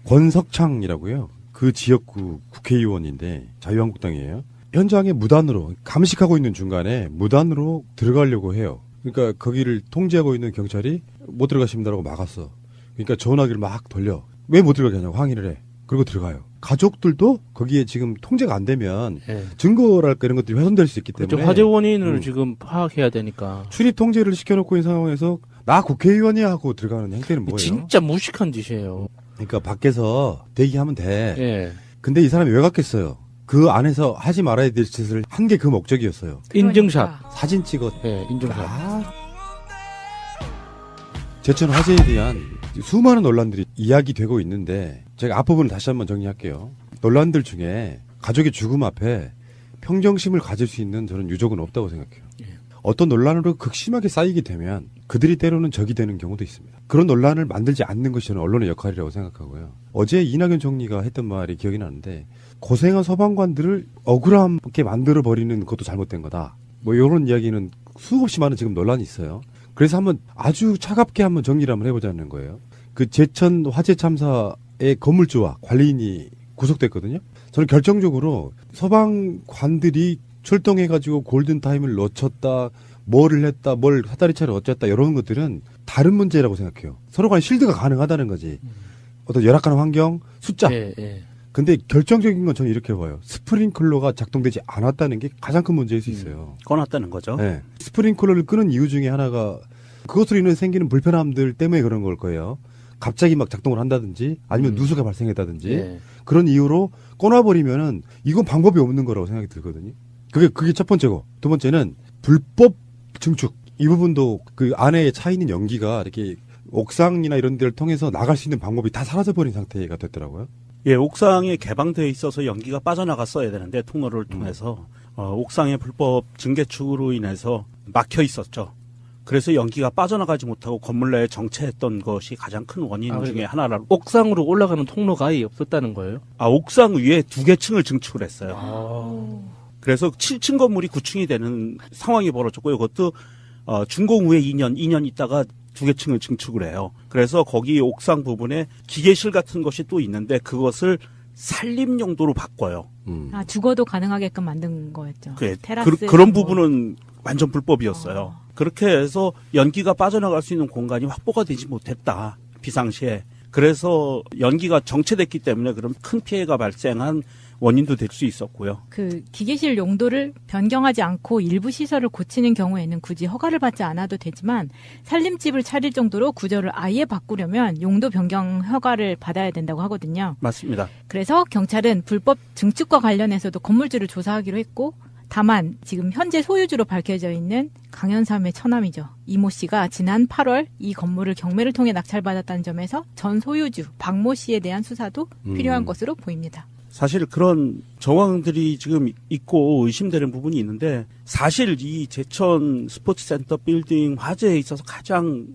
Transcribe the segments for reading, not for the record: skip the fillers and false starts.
권석창이라고요. 그 지역구 국회의원인데 자유한국당이에요. 현장에 무단으로 감식하고 있는 중간에 무단으로 들어가려고 해요. 그러니까 거기를 통제하고 있는 경찰이 못 들어가십니다라고 막았어. 그러니까 전화기를 막 돌려. 왜 못 들어가게 하냐고 항의를 해. 그리고 들어가요. 가족들도 거기에 지금 통제가 안 되면 예. 증거랄까 이런 것들이 훼손될 수 있기 때문에 그렇죠. 화재 원인을 지금 파악해야 되니까. 출입 통제를 시켜놓고 있는 상황에서 나 국회의원이야 하고 들어가는 행태는 뭐예요? 진짜 무식한 짓이에요. 그러니까 밖에서 대기하면 돼. 예. 근데 이 사람이 왜 갔겠어요? 그 안에서 하지 말아야 될 짓을 한 게 그 목적이었어요. 인증샷. 사진 찍었. 예, 인증샷. 제천 화재에 대한 수많은 논란들이 이야기되고 있는데 제가 앞부분을 다시 한번 정리할게요. 논란들 중에 가족의 죽음 앞에 평정심을 가질 수 있는 저는 유족은 없다고 생각해요. 예. 어떤 논란으로 극심하게 쌓이게 되면 그들이 때로는 적이 되는 경우도 있습니다. 그런 논란을 만들지 않는 것이 저는 언론의 역할이라고 생각하고요. 어제 이낙연 총리가 했던 말이 기억이 나는데 고생한 소방관들을 억울하게 만들어버리는 것도 잘못된 거다. 뭐 이런 이야기는 수없이 많은 지금 논란이 있어요. 그래서 한번 아주 차갑게 한번 정리를 한번 해보자는 거예요. 그 제천 화재 참사의 건물주와 관리인이 구속됐거든요. 저는 결정적으로 소방관들이 출동해가지고 골든타임을 놓쳤다, 뭐를 했다, 뭘 사다리차를 어쨌다 이런 것들은 다른 문제라고 생각해요. 서로 간에 실드가 가능하다는 거지. 어떤 열악한 환경, 숫자. 예, 예. 근데 결정적인 건 저는 이렇게 봐요. 스프링클러가 작동되지 않았다는 게 가장 큰 문제일 수 있어요. 꺼놨다는 거죠. 네. 스프링클러를 끄는 이유 중에 하나가 그것으로 인해 생기는 불편함들 때문에 그런 걸 거예요. 갑자기 막 작동을 한다든지 아니면 누수가 발생했다든지 예. 그런 이유로 꺼놔버리면은 이건 방법이 없는 거라고 생각이 들거든요. 그게 첫 번째고 두 번째는 불법 증축 이 부분도 그 안에 차 있는 연기가 이렇게 옥상이나 이런 데를 통해서 나갈 수 있는 방법이 다 사라져버린 상태가 됐더라고요. 예, 옥상에 개방되어 있어서 연기가 빠져나갔어야 되는데 통로를 통해서 옥상의 불법 증개축으로 인해서 막혀 있었죠. 그래서 연기가 빠져나가지 못하고 건물 내에 정체했던 것이 가장 큰 원인 중에 하나라고. 옥상으로 올라가는 통로가 아예 없었다는 거예요? 옥상 위에 2개 층을 증축을 했어요. 아. 그래서 7층 건물이 9층이 되는 상황이 벌어졌고요. 그것도 준공 후에 2년 있다가 2개 층을 증축을 해요. 그래서 거기 옥상 부분에 기계실 같은 것이 또 있는데 그것을 산림 용도로 바꿔요. 아, 주거도 가능하게끔 만든 거였죠. 테라스 그런 부분은 완전 불법이었어요. 그렇게 해서 연기가 빠져나갈 수 있는 공간이 확보가 되지 못했다. 비상시에. 그래서 연기가 정체됐기 때문에 그런 큰 피해가 발생한 원인도 될 수 있었고요. 그 기계실 용도를 변경하지 않고 일부 시설을 고치는 경우에는 굳이 허가를 받지 않아도 되지만 살림집을 차릴 정도로 구조를 아예 바꾸려면 용도 변경 허가를 받아야 된다고 하거든요. 맞습니다. 그래서 경찰은 불법 증축과 관련해서도 건물주를 조사하기로 했고 다만 지금 현재 소유주로 밝혀져 있는 강현삼의 처남이죠. 이모 씨가 지난 8월 이 건물을 경매를 통해 낙찰받았다는 점에서 전 소유주 박모 씨에 대한 수사도 필요한 것으로 보입니다. 사실 그런 정황들이 지금 있고 의심되는 부분이 있는데 사실 이 제천 스포츠센터 빌딩 화재에 있어서 가장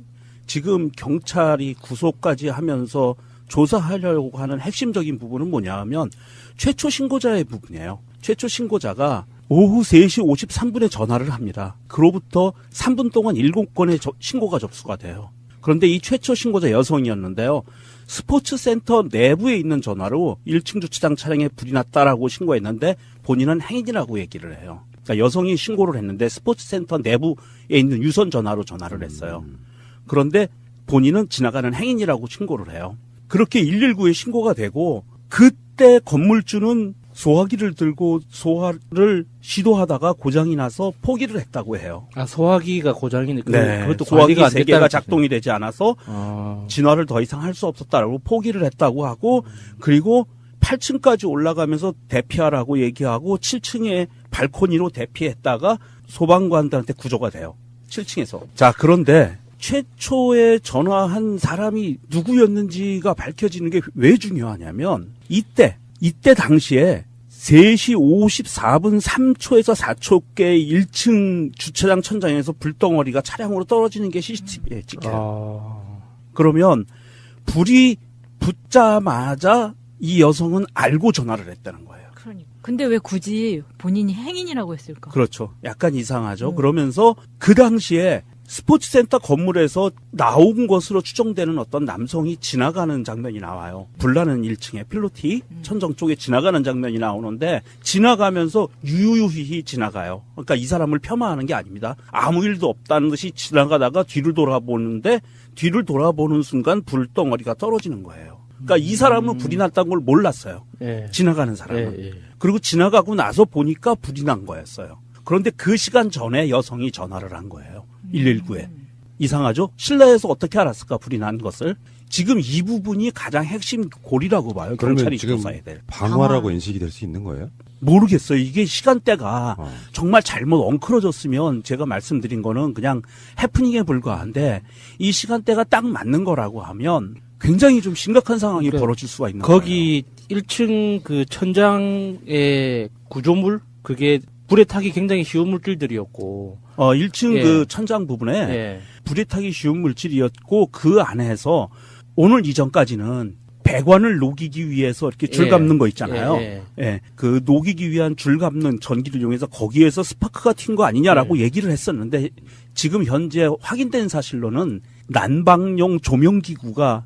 지금 경찰이 구속까지 하면서 조사하려고 하는 핵심적인 부분은 뭐냐 하면 최초 신고자의 부분이에요. 최초 신고자가 오후 3시 53분에 전화를 합니다. 그로부터 3분 동안 7건의 신고가 접수가 돼요. 그런데 이 최초 신고자 여성이었는데요. 스포츠센터 내부에 있는 전화로 1층 주차장 차량에 불이 났다라고 신고했는데 본인은 행인이라고 얘기를 해요. 그러니까 여성이 신고를 했는데 스포츠센터 내부에 있는 유선 전화로 전화를 했어요. 그런데 본인은 지나가는 행인이라고 신고를 해요. 그렇게 119에 신고가 되고 그때 건물주는 소화기를 들고 소화를 시도하다가 고장이 나서 포기를 했다고 해요. 아, 소화기가 고장이네. 네, 그것도 소화기 관리가 안 3개가 됐다는 작동이 되지 않아서 진화를 더 이상 할 수 없었다라고 포기를 했다고 하고 그리고 8층까지 올라가면서 대피하라고 얘기하고 7층에 발코니로 대피했다가 소방관들한테 구조가 돼요. 7층에서. 자, 그런데 최초에 전화한 사람이 누구였는지가 밝혀지는 게 왜 중요하냐면 이때 당시에 3시 54분 3초에서 4초께 1층 주차장 천장에서 불덩어리가 차량으로 떨어지는 게 CCTV에 찍혀요. 그러면 불이 붙자마자 이 여성은 알고 전화를 했다는 거예요. 그러니까. 근데 왜 굳이 본인이 행인이라고 했을까? 그렇죠. 약간 이상하죠. 그러면서 그 당시에 스포츠센터 건물에서 나온 것으로 추정되는 어떤 남성이 지나가는 장면이 나와요. 불나는 1층에 필로티 천정 쪽에 지나가는 장면이 나오는데 지나가면서 유유히 지나가요. 그러니까 이 사람을 폄하하는 게 아닙니다. 아무 일도 없다는 듯이 지나가다가 뒤를 돌아보는데 뒤를 돌아보는 순간 불덩어리가 떨어지는 거예요. 그러니까 이 사람은 불이 났다는 걸 몰랐어요. 예. 지나가는 사람은. 예. 그리고 지나가고 나서 보니까 불이 난 거였어요. 그런데 그 시간 전에 여성이 전화를 한 거예요. 119에. 이상하죠? 실내에서 어떻게 알았을까, 불이 난 것을. 지금 이 부분이 가장 핵심 골이라고 봐요. 그러면 경찰이 지금 조사해야 될. 방화라고 방화. 인식이 될 수 있는 거예요? 모르겠어요. 이게 시간대가 어. 정말 잘못 엉클어졌으면 제가 말씀드린 거는 그냥 해프닝에 불과한데 이 시간대가 딱 맞는 거라고 하면 굉장히 좀 심각한 상황이 그러니까 벌어질 수가 있는 거예요. 거기 1층 그 천장의 구조물 그게 불에 타기 굉장히 쉬운 물질들이었고 1층 예. 그 천장 부분에 예. 불에 타기 쉬운 물질이었고 그 안에서 오늘 이전까지는 배관을 녹이기 위해서 이렇게 줄 예. 감는 거 있잖아요. 예. 예, 그 녹이기 위한 줄 감는 전기를 이용해서 거기에서 스파크가 튄 거 아니냐라고 얘기를 했었는데 지금 현재 확인된 사실로는 난방용 조명기구가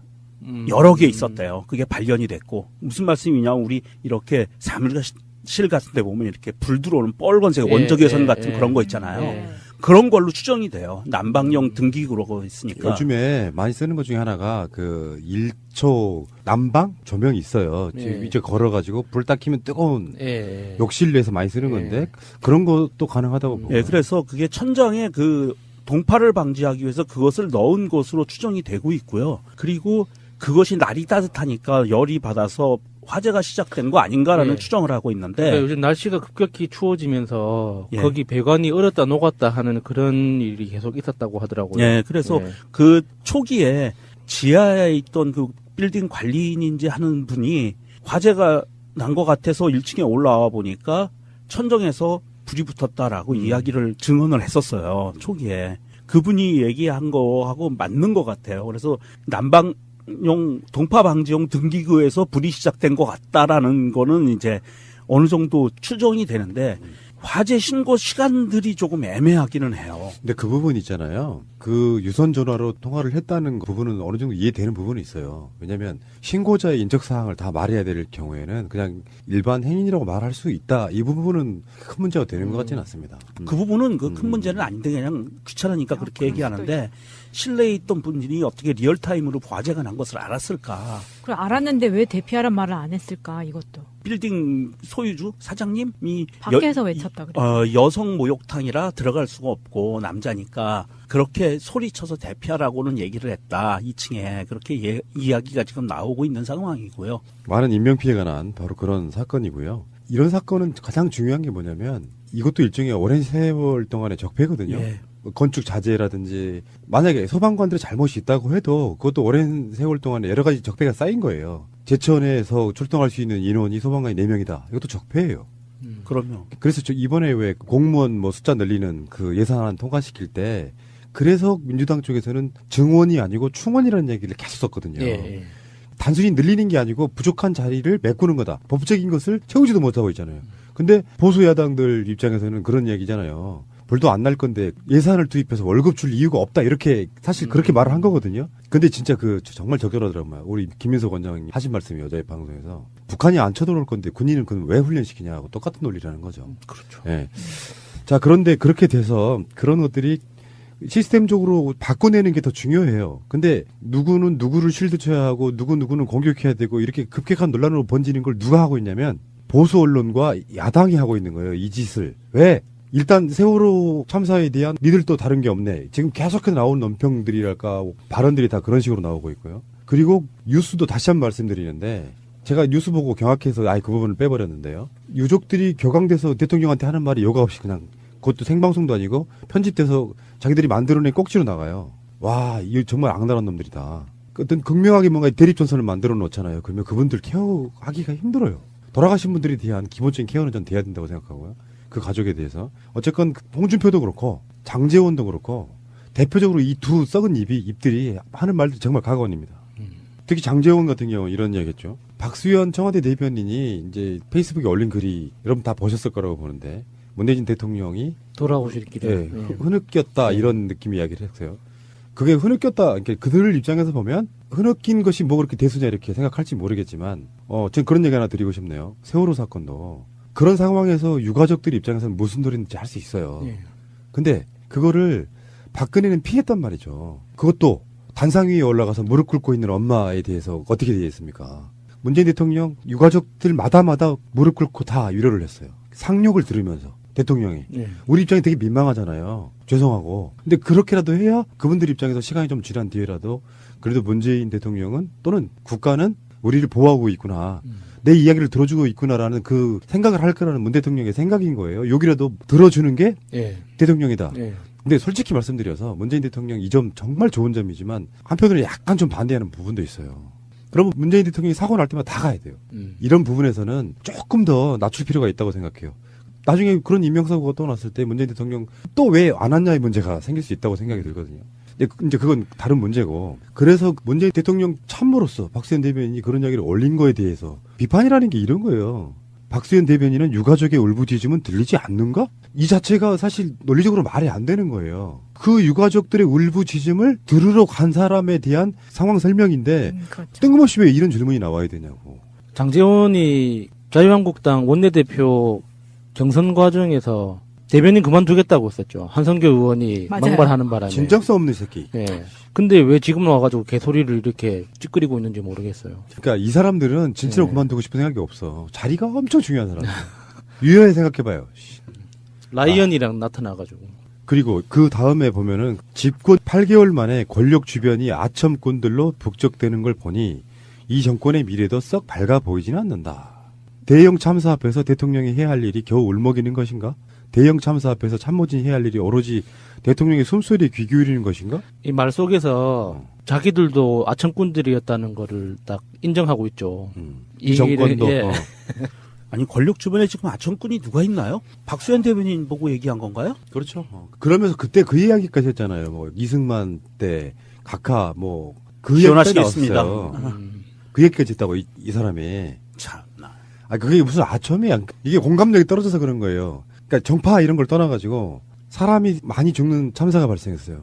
여러 개 있었대요. 그게 발견이 됐고 무슨 말씀이냐 우리 이렇게 사무실 같은 데 보면 이렇게 불 들어오는 빨간색 예, 원적외선 예, 같은 예. 그런 거 있잖아요. 예. 그런 걸로 추정이 돼요. 난방용 등기구로 있으니까. 요즘에 많이 쓰는 것 중에 하나가 그 1초 난방 조명이 있어요. 지금 예. 이제 걸어가지고 불 딱 켜면 뜨거운 예. 욕실내에서 많이 쓰는 건데 그런 것도 가능하다고 보고. 예, 그래서 그게 천장에 그 동파를 방지하기 위해서 그것을 넣은 것으로 추정이 되고 있고요. 그리고 그것이 날이 따뜻하니까 열이 받아서 화재가 시작된 거 아닌가라는 예. 추정을 하고 있는데 그러니까 요즘 날씨가 급격히 추워지면서 예. 거기 배관이 얼었다 녹았다 하는 그런 일이 계속 있었다고 하더라고요. 예, 그래서 예. 그 초기에 지하에 있던 그 빌딩 관리인인지 하는 분이 화재가 난 것 같아서 1층에 올라와 보니까 천정에서 불이 붙었다라고 이야기를 증언을 했었어요. 초기에. 그분이 얘기한 거하고 맞는 것 같아요. 그래서 난방용 동파 방지용 등기구에서 불이 시작된 것 같다라는 거는 이제 어느 정도 추정이 되는데 화재 신고 시간들이 조금 애매하기는 해요. 근데 그 부분 있잖아요. 그 유선 전화로 통화를 했다는 부분은 어느 정도 이해되는 부분이 있어요. 왜냐하면 신고자의 인적 사항을 다 말해야 될 경우에는 그냥 일반 행인이라고 말할 수 있다. 이 부분은 큰 문제가 되는 것 같지는 않습니다. 그 부분은 그 큰 문제는 아닌데 그냥 귀찮으니까 그렇게 그럴 얘기하는데 실내에 있던 분들이 어떻게 리얼타임으로 화재가 난 것을 알았을까? 그걸 알았는데 왜 대피하란 말을 안 했을까 이것도. 빌딩 소유주 사장님이 밖에서 외쳤다 그래. 여성 목욕탕이라 들어갈 수가 없고 남자니까 그렇게 소리쳐서 대피하라고는 얘기를 했다. 2층에 그렇게 이야기가 지금 나오고 있는 상황이고요. 많은 인명피해가 난 바로 그런 사건이고요. 이런 사건은 가장 중요한 게 뭐냐면 이것도 일종의 오랜 세월 동안의 적폐거든요. 예. 건축 자재라든지 만약에 소방관들의 잘못이 있다고 해도 그것도 오랜 세월 동안에 여러 가지 적폐가 쌓인 거예요. 제천에서 출동할 수 있는 인원이 소방관이 4명이다. 이것도 적폐예요. 그러면 그래서 이번에 왜 공무원 뭐 숫자 늘리는 그 예산안 통과시킬 때 그래서 민주당 쪽에서는 증원이 아니고 충원이라는 얘기를 계속 썼거든요. 예. 단순히 늘리는 게 아니고 부족한 자리를 메꾸는 거다. 법적인 것을 채우지도 못하고 있잖아요. 근데 보수 야당들 입장에서는 그런 얘기잖아요. 불도 안 날 건데 예산을 투입해서 월급 줄 이유가 없다. 이렇게 사실 그렇게 말을 한 거거든요. 근데 진짜 그 정말 적절하더라고요. 우리 김민석 원장님 하신 말씀이 어제 방송에서 북한이 안 쳐들어올 건데 군인은 그건 왜 훈련시키냐고 똑같은 논리라는 거죠. 그렇죠. 예. 자, 그런데 그렇게 돼서 그런 것들이 시스템적으로 바꿔내는 게 더 중요해요. 근데 누구는 누구를 실드 쳐야 하고 누구는 공격해야 되고 이렇게 급격한 논란으로 번지는 걸 누가 하고 있냐면 보수 언론과 야당이 하고 있는 거예요. 이 짓을. 왜? 일단 세월호 참사에 대한 니들 또 다른 게 없네. 지금 계속해서 나오는 논평들이랄까 발언들이 다 그런 식으로 나오고 있고요. 그리고 뉴스도 다시 한번 말씀드리는데 제가 뉴스 보고 경악해서 아예 그 부분을 빼버렸는데요. 유족들이 격앙돼서 대통령한테 하는 말이 여과 없이 그냥 그것도 생방송도 아니고 편집돼서 자기들이 만들어낸 꼭지로 나가요. 와, 이거 정말 악랄한 놈들이다. 어떤 극명하게 뭔가 대립전선을 만들어 놓잖아요. 그러면 그분들 케어하기가 힘들어요. 돌아가신 분들에 대한 기본적인 케어는 전 돼야 된다고 생각하고요. 그 가족에 대해서. 어쨌건 홍준표도 그렇고 장제원도 그렇고 대표적으로 이 두 썩은 입들이 하는 말도 정말 가관입니다. 특히 장제원 같은 경우 이런 얘기했죠. 박수현 청와대 대변인이 이제 페이스북에 올린 글이 여러분 다 보셨을 거라고 보는데 문재인 대통령이 돌아오실 길에. 예, 흐느꼈다 이런 느낌 이야기를 했어요. 그게 흐느꼈다, 그러니까 그들 입장에서 보면 흐느낀 것이 뭐 그렇게 대수냐 이렇게 생각할지 모르겠지만, 저는 그런 얘기 하나 드리고 싶네요. 세월호 사건도 그런 상황에서 유가족들 입장에서는 무슨 소리인지 할 수 있어요. 예. 근데 그거를 박근혜는 피했단 말이죠. 그것도 단상 위에 올라가서 무릎 꿇고 있는 엄마에 대해서 어떻게 되겠습니까? 문재인 대통령 유가족들마다 무릎 꿇고 다 위로를 했어요. 상욕을 들으면서 대통령이. 예. 우리 입장이 되게 민망하잖아요. 죄송하고. 근데 그렇게라도 해야 그분들 입장에서 시간이 좀 지난 뒤에라도 그래도 문재인 대통령은 또는 국가는 우리를 보호하고 있구나. 내 이야기를 들어주고 있구나라는 그 생각을 할 거라는 문 대통령의 생각인 거예요. 여기라도 들어주는 게 예. 대통령이다. 예. 근데 솔직히 말씀드려서 문재인 대통령 이 점 정말 좋은 점이지만 한편으로 약간 좀 반대하는 부분도 있어요. 그러면 문재인 대통령이 사고 날 때마다 다 가야 돼요. 이런 부분에서는 조금 더 낮출 필요가 있다고 생각해요. 나중에 그런 인명사고가 또 났을 때 문재인 대통령 또 왜 안 왔냐의 문제가 생길 수 있다고 생각이 들거든요. 근데 이제 그건 다른 문제고. 그래서 문재인 대통령 참모로서 박수현 대변인이 그런 이야기를 올린 거에 대해서 비판이라는 게 이런 거예요. 박수현 대변인은 유가족의 울부짖음은 들리지 않는가? 이 자체가 사실 논리적으로 말이 안 되는 거예요. 그 유가족들의 울부짖음을 들으러 간 사람에 대한 상황 설명인데 그렇죠. 뜬금없이 왜 이런 질문이 나와야 되냐고. 장제원이 자유한국당 원내대표 경선 과정에서 대변인 그만두겠다고 했었죠. 한성교 의원이 맞아요. 막말하는 바람에. 진정성 없는 새끼. 예. 근데 왜 지금 와가지고 개소리를 이렇게 찌끄리고 있는지 모르겠어요. 그러니까 이 사람들은 진짜로 네. 그만두고 싶은 생각이 없어. 자리가 엄청 중요한 사람들. 유연히 생각해봐요. 라이언이랑 나타나가지고. 그리고 그 다음에 보면은 집권 8개월 만에 권력 주변이 아첨꾼들로 북적대는 걸 보니 이 정권의 미래도 썩 밝아 보이지는 않는다. 대형 참사 앞에서 대통령이 해야 할 일이 겨우 울먹이는 것인가? 대형 참사 앞에서 참모진이 해야 할 일이 오로지 대통령의 숨소리에 귀 기울이는 것인가? 이 말 속에서 자기들도 아청꾼들이었다는 거를 딱 인정하고 있죠. 이 정권도. 예. 아니 권력 주변에 지금 아청꾼이 누가 있나요? 박수현 대변인 보고 얘기한 건가요? 그렇죠. 그러면서 그때 그 이야기까지 했잖아요. 뭐 이승만 때 각하 그 얘기까지 지원하시겠습니다. 나왔어요. 그 얘기까지 했다고 이 사람이. 참나. 아 그게 무슨 아첨이야. 이게 공감력이 떨어져서 그런 거예요. 그러니까 정파 이런 걸 떠나가지고 사람이 많이 죽는 참사가 발생했어요.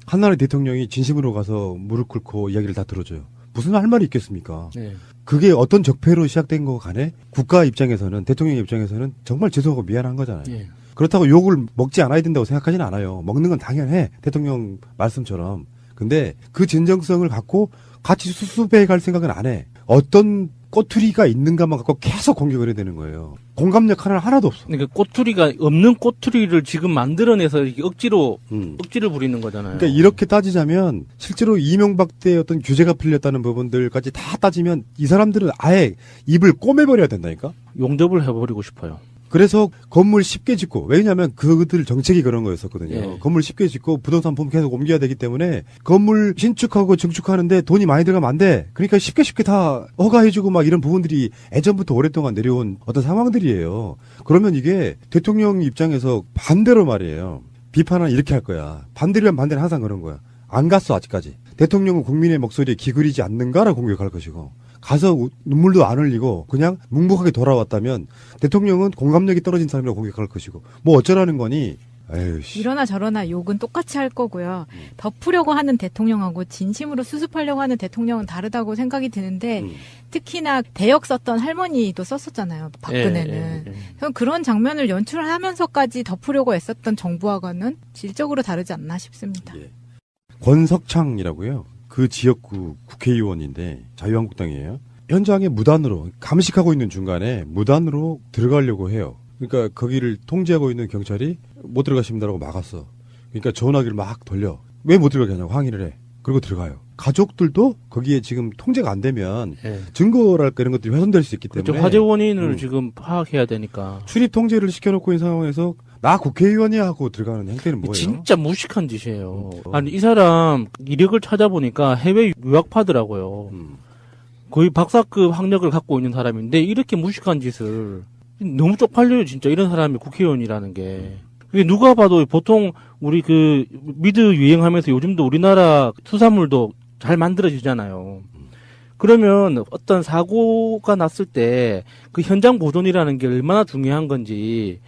한나라의 대통령이 진심으로 가서 무릎 꿇고 이야기를 다 들어줘요. 무슨 할 말이 있겠습니까? 예. 그게 어떤 적폐로 시작된 거 간에 국가 입장에서는 대통령 입장에서는 정말 죄송하고 미안한 거잖아요. 예. 그렇다고 욕을 먹지 않아야 된다고 생각하지는 않아요. 먹는 건 당연해. 대통령 말씀처럼. 근데 그 진정성을 갖고 같이 수습해 갈 생각은 안 해. 어떤 꼬투리가 있는가만 갖고 계속 공격을 해야 되는 거예요. 공감력 하나도 없어. 그러니까 꼬투리가 없는 꼬투리를 지금 만들어내서 이렇게 억지를 부리는 거잖아요. 그러니까 이렇게 따지자면 실제로 이명박 때 어떤 규제가 풀렸다는 부분들까지 다 따지면 이 사람들은 아예 입을 꼬매버려야 된다니까? 용접을 해버리고 싶어요. 그래서 건물 쉽게 짓고, 왜냐하면 그들 정책이 그런 거였었거든요. 예. 건물 쉽게 짓고 부동산 품 계속 옮겨야 되기 때문에 건물 신축하고 증축하는데 돈이 많이 들어가면 안 돼. 그러니까 쉽게 다 허가해주고 막 이런 부분들이 예전부터 오랫동안 내려온 어떤 상황들이에요. 그러면 이게 대통령 입장에서 반대로 말이에요. 비판은 이렇게 할 거야. 반대면 반대는 항상 그런 거야. 안 갔어 아직까지. 대통령은 국민의 목소리에 기울이지 않는가라고 공격할 것이고, 가서 눈물도 안 흘리고 그냥 묵묵하게 돌아왔다면 대통령은 공감력이 떨어진 사람이라고 공격할 것이고, 뭐 어쩌라는 거니. 에휴, 씨. 이러나 저러나 욕은 똑같이 할 거고요. 덮으려고 하는 대통령하고 진심으로 수습하려고 하는 대통령은 다르다고 생각이 드는데 특히나 대역 썼던 할머니도 썼었잖아요. 박근혜는. 예. 저는 그런 장면을 연출하면서까지 덮으려고 애썼던 정부하고는 질적으로 다르지 않나 싶습니다. 예. 권석창이라고요. 그 지역구 국회의원인데 자유한국당이에요. 현장에 무단으로 감식하고 있는 중간에 무단으로 들어가려고 해요. 그러니까 거기를 통제하고 있는 경찰이 못 들어가십니다라고 막았어. 그러니까 전화기를 막 돌려. 왜 못 들어가게 하냐고 항의를 해. 그리고 들어가요. 가족들도 거기에 지금 통제가 안 되면 예. 증거랄까 이런 것들이 훼손될 수 있기 때문에 그렇죠. 화재 원인을 지금 파악해야 되니까. 출입 통제를 시켜놓고 있는 상황에서 나 국회의원이야 하고 들어가는 행태는 뭐예요? 진짜 무식한 짓이에요. 아니, 이 사람 이력을 찾아보니까 해외 유학파더라고요. 거의 박사급 학력을 갖고 있는 사람인데 이렇게 무식한 짓을 너무 쪽팔려요. 진짜 이런 사람이 국회의원이라는 게. 그게 누가 봐도 보통 우리 그 미드 유행하면서 요즘도 우리나라 수산물도 잘 만들어지잖아요. 그러면 어떤 사고가 났을 때 그 현장 보존이라는 게 얼마나 중요한 건지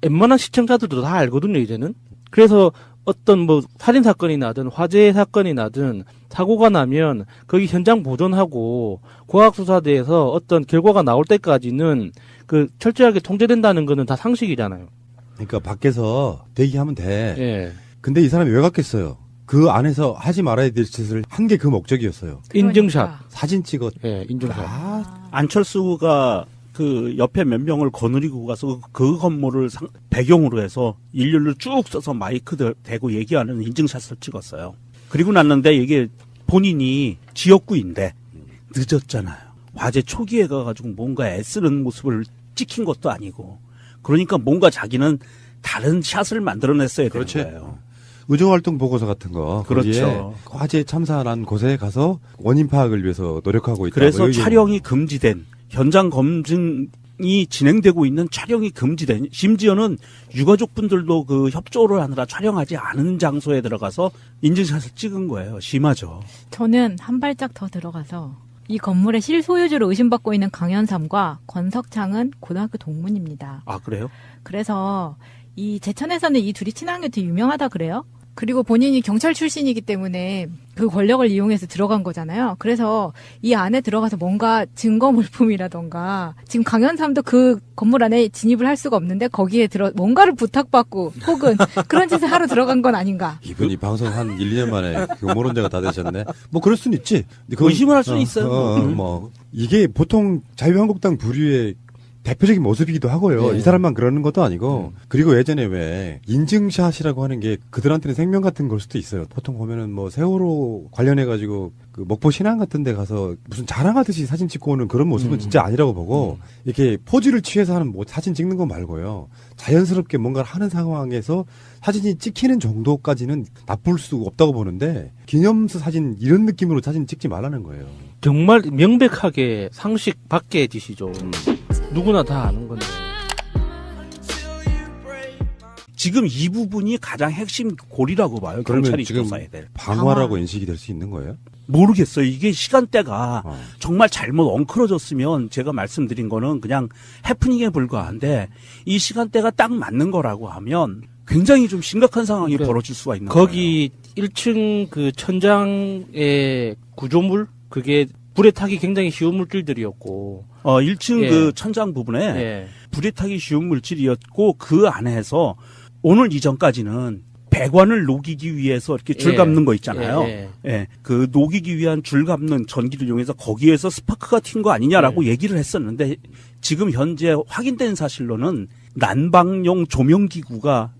웬만한 시청자들도 다 알거든요, 이제는. 그래서 어떤 뭐 살인 사건이 나든 화재 사건이 나든 사고가 나면 거기 현장 보존하고 과학수사대에서 어떤 결과가 나올 때까지는 그 철저하게 통제된다는 거는 다 상식이잖아요. 그러니까 밖에서 대기하면 돼. 예. 근데 이 사람이 왜 갔겠어요? 그 안에서 하지 말아야 될 짓을 한 게 그 목적이었어요. 인증샷. 그러니까. 사진 찍어. 예, 인증샷. 안철수가 그 옆에 몇 명을 거느리고 가서 그 건물을 배경으로 해서 일렬로 쭉 써서 마이크 대고 얘기하는 인증샷을 찍었어요. 그리고 났는데 이게 본인이 지역구인데 늦었잖아요. 화재 초기에 가가지고 뭔가 애쓰는 모습을 찍힌 것도 아니고 그러니까 뭔가 자기는 다른 샷을 만들어냈어야 되는 그렇지. 거예요. 의정활동 보고서 같은 거. 그렇죠. 거기에 화재 참사난 곳에 가서 원인 파악을 위해서 노력하고 있다. 그래서 뭐 이런 촬영이 금지된 현장 검증이 진행되고 있는 촬영이 금지된 심지어는 유가족분들도 그 협조를 하느라 촬영하지 않은 장소에 들어가서 인증샷을 찍은 거예요. 심하죠. 저는 한 발짝 더 들어가서 이 건물의 실소유주로 의심받고 있는 강현삼과 권석창은 고등학교 동문입니다. 아 그래요? 그래서 이 제천에서는 이 둘이 친한 게 되게 유명하다 그래요. 그리고 본인이 경찰 출신이기 때문에 그 권력을 이용해서 들어간 거잖아요. 그래서 이 안에 들어가서 뭔가 증거 물품이라던가 지금 강현삼도 그 건물 안에 진입을 할 수가 없는데 거기에 뭔가를 부탁받고 혹은 그런 짓을 하러 들어간 건 아닌가. 이분이 방송 한 1, 2년 만에 음모론자가 다 되셨네. 뭐 그럴 수는 있지. 근데 그건- 의심을 할 수는 있어요. 뭐 이게 보통 자유한국당 부류의 대표적인 모습이기도 하고요. 네. 이 사람만 그러는 것도 아니고. 그리고 예전에 왜 인증샷이라고 하는 게 그들한테는 생명 같은 걸 수도 있어요. 보통 보면은 뭐 세월호 관련해가지고 그 목포 신안 같은 데 가서 무슨 자랑하듯이 사진 찍고 오는 그런 모습은 진짜 아니라고 보고 이렇게 포즈를 취해서 하는 뭐 사진 찍는 거 말고요. 자연스럽게 뭔가를 하는 상황에서 사진이 찍히는 정도까지는 나쁠 수 없다고 보는데 기념수 사진 이런 느낌으로 사진 찍지 말라는 거예요. 정말 명백하게 상식 밖의 짓이죠. 누구나 다 아는 건데. 지금 이 부분이 가장 핵심 골이라고 봐요. 그러면 경찰이 지금 조사해야 될. 방화라고 방화. 인식이 될 수 있는 거예요? 모르겠어요. 이게 시간대가 어. 정말 잘못 엉클어졌으면 제가 말씀드린 거는 그냥 해프닝에 불과한데 이 시간대가 딱 맞는 거라고 하면 굉장히 좀 심각한 상황이 그러니까 벌어질 수가 있는 거기 1층 그 천장의 구조물 그게 불에 타기 굉장히 쉬운 물질들이었고. 거예요. 1층 예. 그 천장 부분에 예. 불에 타기 쉬운 물질이었고 그 안에서 오늘 이전까지는 배관을 녹이기 위해서 이렇게 줄 예. 감는 거 있잖아요. 예, 예. 그 녹이기 위한 줄 감는 전기를 이용해서 거기에서 스파크가 튄 거 아니냐라고 얘기를 했었는데 지금 현재 확인된 사실로는 난방용 조명기구가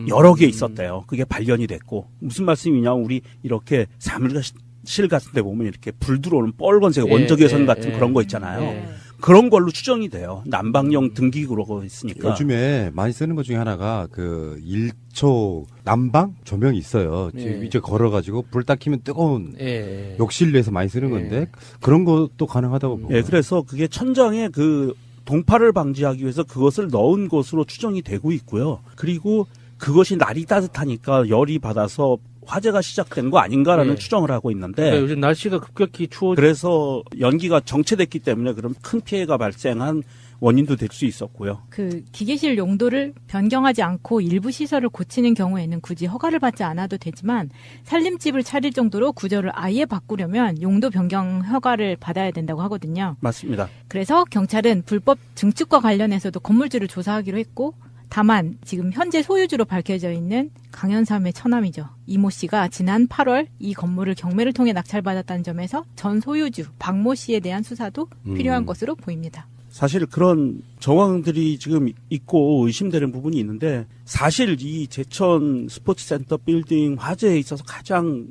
여러 개 있었대요. 그게 발견이 됐고 무슨 말씀이냐 우리 이렇게 사무실 같은 데 보면 이렇게 불 들어오는 빨간색 예, 원적외선 예, 같은 예. 그런 거 있잖아요. 예. 그런 걸로 추정이 돼요. 난방용 등기구로 있으니까. 요즘에 많이 쓰는 것 중에 하나가 그 1초 난방 조명이 있어요. 예. 이제 걸어가지고 불 딱 켜면 뜨거운 예. 욕실내에서 많이 쓰는 건데 그런 것도 가능하다고 보고. 예, 그래서 그게 천장에 그 동파를 방지하기 위해서 그것을 넣은 것으로 추정이 되고 있고요. 그리고 그것이 날이 따뜻하니까 열이 받아서 화재가 시작된 거 아닌가라는 예. 추정을 하고 있는데 그러니까 요즘 날씨가 급격히 그래서 연기가 정체됐기 때문에 그럼 큰 피해가 발생한 원인도 될 수 있었고요. 그 기계실 용도를 변경하지 않고 일부 시설을 고치는 경우에는 굳이 허가를 받지 않아도 되지만 살림집을 차릴 정도로 구조를 아예 바꾸려면 용도 변경 허가를 받아야 된다고 하거든요. 맞습니다. 그래서 경찰은 불법 증축과 관련해서도 건물주를 조사하기로 했고 다만 지금 현재 소유주로 밝혀져 있는 강현삼의 처남이죠. 이모 씨가 지난 8월 이 건물을 경매를 통해 낙찰받았다는 점에서 전 소유주 박모 씨에 대한 수사도 필요한 것으로 보입니다. 사실 그런 정황들이 지금 있고 의심되는 부분이 있는데 사실 이 제천 스포츠센터 빌딩 화재에 있어서 가장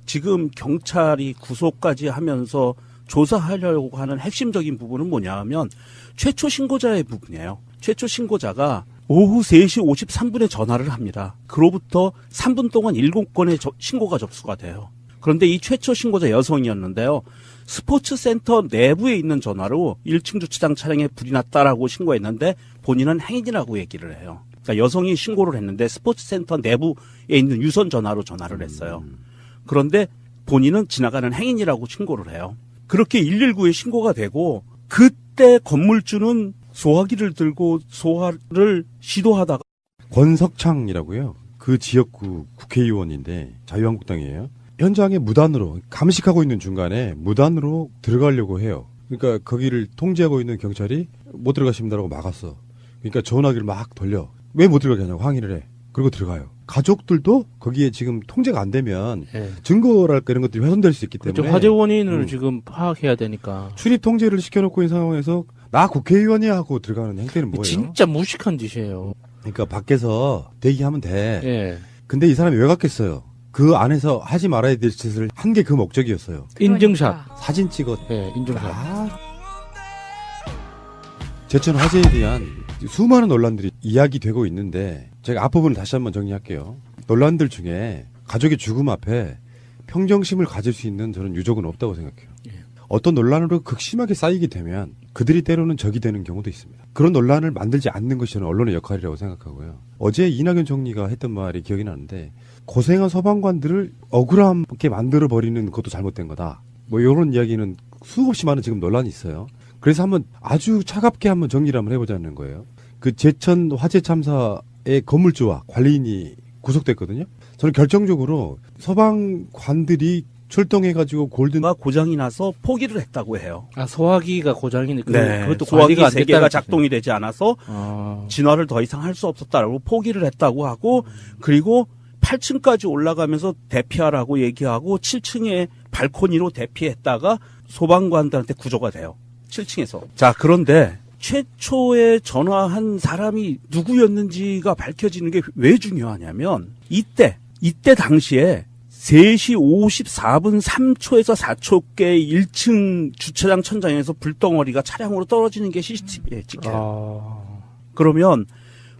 지금 경찰이 구속까지 하면서 조사하려고 하는 핵심적인 부분은 뭐냐 하면 최초 신고자의 부분이에요. 최초 신고자가 오후 3시 53분에 전화를 합니다. 그로부터 3분 동안 7건의 신고가 접수가 돼요. 그런데 이 최초 신고자 여성이었는데요. 스포츠센터 내부에 있는 전화로 1층 주차장 차량에 불이 났다라고 신고했는데 본인은 행인이라고 얘기를 해요. 그러니까 여성이 신고를 했는데 스포츠센터 내부에 있는 유선 전화로 전화를 했어요. 그런데 본인은 지나가는 행인이라고 신고를 해요. 그렇게 119에 신고가 되고 그때 건물주는 소화기를 들고 소화를 시도하다가 권석창이라고요. 그 지역구 국회의원인데 자유한국당이에요. 현장에 무단으로 감식하고 있는 중간에 무단으로 들어가려고 해요. 그러니까 거기를 통제하고 있는 경찰이 못 들어가십니다라고 막았어. 그러니까 전화기를 막 돌려. 왜 못 들어가게 하냐고 항의를 해. 그리고 들어가요. 가족들도 거기에 지금 통제가 안 되면 예. 증거랄까 이런 것들이 훼손될 수 있기 그렇죠. 때문에 화재 원인을 지금 파악해야 되니까. 출입 통제를 시켜놓고 있는 상황에서 나 국회의원이야 하고 들어가는 행태는 뭐예요? 진짜 무식한 짓이에요. 그러니까 밖에서 대기하면 돼. 예. 근데 이 사람이 왜 갔겠어요? 그 안에서 하지 말아야 될 짓을 한 게 그 목적이었어요. 인증샷. 그러니까. 사진 찍었. 예, 인증샷. 제천 화재에 대한 수많은 논란들이 이야기되고 있는데 제가 앞부분을 다시 한번 정리할게요. 논란들 중에 가족의 죽음 앞에 평정심을 가질 수 있는 저는 유족은 없다고 생각해요. 어떤 논란으로 극심하게 쌓이게 되면 그들이 때로는 적이 되는 경우도 있습니다. 그런 논란을 만들지 않는 것이 저는 언론의 역할이라고 생각하고요. 어제 이낙연 총리가 했던 말이 기억이 나는데 고생한 소방관들을 억울하게 만들어버리는 것도 잘못된 거다. 뭐 이런 이야기는 수없이 많은 지금 논란이 있어요. 그래서 한번 아주 차갑게 한번 정리를 한번 해보자는 거예요. 그 제천 화재 참사의 건물주와 관리인이 구속됐거든요. 저는 결정적으로 소방관들이 출동해가지고 골든 가 고장이 나서 포기를 했다고 해요. 아, 소화기가 고장이니 그것도 소화기 관리가 안 3개가 됐다는 작동이 되지 않아서 아. 진화를 더 이상 할 수 없었다라고 포기를 했다고 하고 그리고 8층까지 올라가면서 대피하라고 얘기하고 7층에 발코니로 대피했다가 소방관들한테 구조가 돼요. 7층에서. 자, 그런데 최초에 전화한 사람이 누구였는지가 밝혀지는 게 왜 중요하냐면 이때 당시에 3시 54분 3초에서 4초께 1층 주차장 천장에서 불덩어리가 차량으로 떨어지는 게 CCTV에 찍혀요. 그러면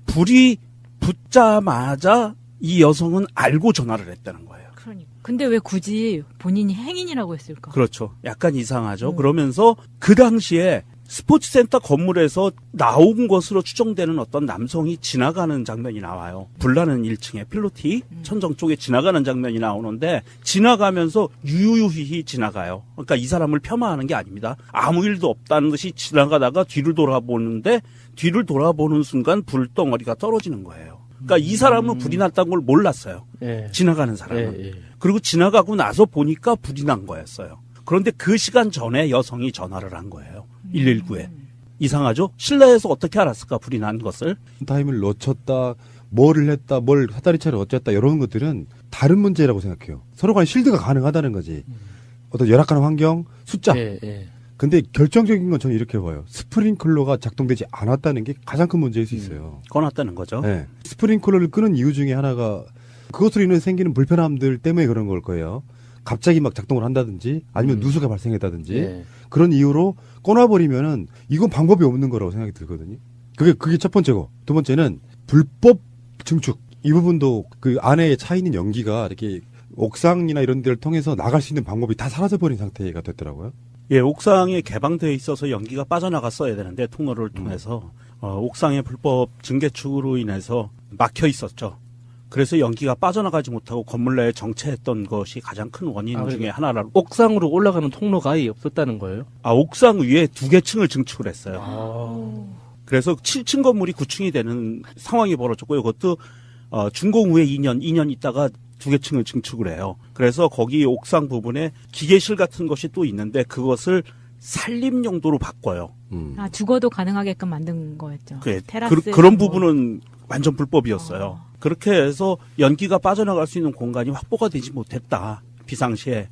불이 붙자마자 이 여성은 알고 전화를 했다는 거예요. 그러니까. 근데 왜 굳이 본인이 행인이라고 했을까? 그렇죠. 약간 이상하죠. 그러면서 그 당시에 스포츠센터 건물에서 나온 것으로 추정되는 어떤 남성이 지나가는 장면이 나와요. 불나는 1층에 필로티 천정 쪽에 지나가는 장면이 나오는데 지나가면서 유유히 지나가요. 그러니까 이 사람을 폄하하는 게 아닙니다. 아무 일도 없다는 듯이 지나가다가 뒤를 돌아보는데 뒤를 돌아보는 순간 불덩어리가 떨어지는 거예요. 그러니까 이 사람은 불이 났다는 걸 몰랐어요. 예. 지나가는 사람은. 예, 예. 그리고 지나가고 나서 보니까 불이 난 거였어요. 그런데 그 시간 전에 여성이 전화를 한 거예요. 119에. 이상하죠? 실내에서 어떻게 알았을까, 불이 난 것을? 타임을 놓쳤다, 뭐를 했다, 뭘 사다리차를 어쨌다 이런 것들은 다른 문제라고 생각해요. 서로 간에 실드가 가능하다는 거지. 어떤 열악한 환경, 숫자. 예, 예. 근데 결정적인 건 저는 이렇게 봐요. 스프링클러가 작동되지 않았다는 게 가장 큰 문제일 수 있어요. 꺼놨다는 거죠. 네. 스프링클러를 끄는 이유 중에 하나가 그것으로 인해 생기는 불편함들 때문에 그런 걸 거예요. 갑자기 막 작동을 한다든지 아니면 누수가 발생했다든지 예. 그런 이유로 꺼놔버리면은 이건 방법이 없는 거라고 생각이 들거든요. 그게 첫 번째고 두 번째는 불법 증축 이 부분도 그 안에 차 있는 연기가 이렇게 옥상이나 이런 데를 통해서 나갈 수 있는 방법이 다 사라져버린 상태가 됐더라고요. 예, 옥상에 개방되어 있어서 연기가 빠져나갔어야 되는데 통로를 통해서 옥상의 불법 증개축으로 인해서 막혀 있었죠. 그래서 연기가 빠져나가지 못하고 건물 내에 정체했던 것이 가장 큰 원인 중에 하나라고. 옥상으로 올라가는 통로가 아예 없었다는 거예요? 옥상 위에 2개 층을 증축을 했어요. 그래서 7층 건물이 9층이 되는 상황이 벌어졌고요. 그것도 준공 후에 2년 있다가 2개 층을 증축을 해요. 그래서 거기 옥상 부분에 기계실 같은 것이 또 있는데 그것을 살림 용도로 바꿔요. 아, 죽어도 가능하게끔 만든 거였죠. 테라스. 그런 부분은 완전 불법이었어요. 그렇게 해서 연기가 빠져나갈 수 있는 공간이 확보가 되지 못했다. 비상시에.